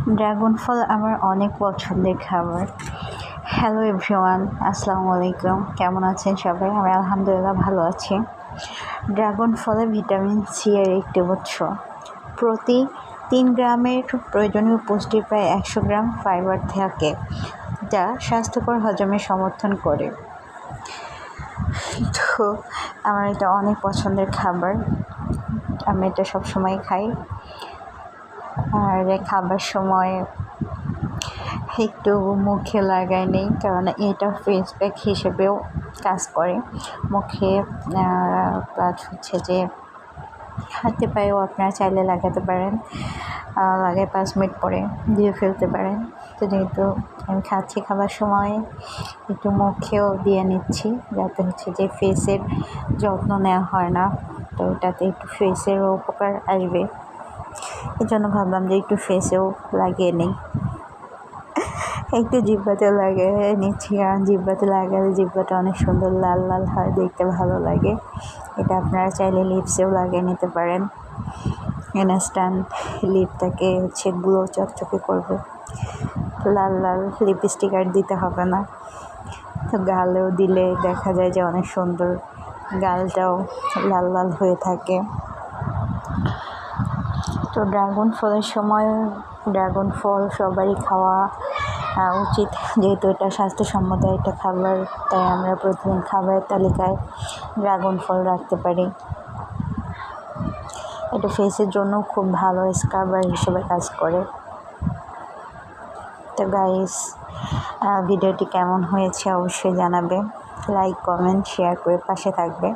Dragon ফল আমার অনেক পছন্দের খাবার। হ্যালো এভরিওয়ান, আসসালামু আলাইকুম। কেমন আছেন সবাই? আমি আলহামদুলিল্লাহ ভালো আছি। ড্রাগন ফলে ভিটামিন সি এর একটি উৎস। প্রতি 3 গ্রামের প্রয়োজনীয় পুষ্টির প্রায় 100 গ্রাম ফাইবার থাকে, যা স্বাস্থ্যকর হজমের সমর্থন করে। তো আমার এটা অনেক পছন্দের খাবার, আমি এটা সবসময় খাই। আর খাবার সময় একটু মুখে লাগাই নেই, কারণ এটা ফেস প্যাক হিসেবেও কাজ করে। মুখে প্লাস হচ্ছে যে হাতে পায়েও আপনারা চাইলে লাগাতে পারেন, লাগাই 5 মিনিট পরে দিয়ে ফেলতে পারেন। তো যেহেতু আমি খাচ্ছি, খাবার সময় একটু মুখেও দিয়ে নিচ্ছি, যাতে হচ্ছে যে ফেসের যত্ন নেওয়া হয় না, তো এটাতে একটু ফেসেরও উপকার আসবে। এই জন্য ভাবলাম যে একটু ফেসেও লাগিয়ে নিই। একটু জিহ্বাতে লাগিয়ে নিচ্ছি, কারণ জিহ্বাতে লাগালে জিহ্বাটা অনেক সুন্দর লাল লাল হয়, দেখতে ভালো লাগে। এটা আপনারা চাইলে লিপসেও লাগিয়ে নিতে পারেন। ইনস্ট্যান্ট লিপটাকে হচ্ছে গ্লো চকচকে করবে, লাল লাল লিপস্টিক আর দিতে হবে না। তো গালেও দিলে দেখা যায় যে অনেক সুন্দর, গালটাও লাল লাল হয়ে থাকে। তো ড্রাগন ফলের সময় ড্রাগন ফল সবারই খাওয়া উচিত, যেহেতু এটা স্বাস্থ্যসম্মত একটা খাবার, তাই আমরা প্রতিদিন খাবারের তালিকায় ড্রাগন ফল রাখতে পারি। এটা ফেসের জন্য খুব ভালো স্ক্রাবার হিসেবে কাজ করে। তো গাইস, ভিডিওটি কেমন হয়েছে অবশ্যই জানাবে, লাইক কমেন্ট শেয়ার করে পাশে থাকবে।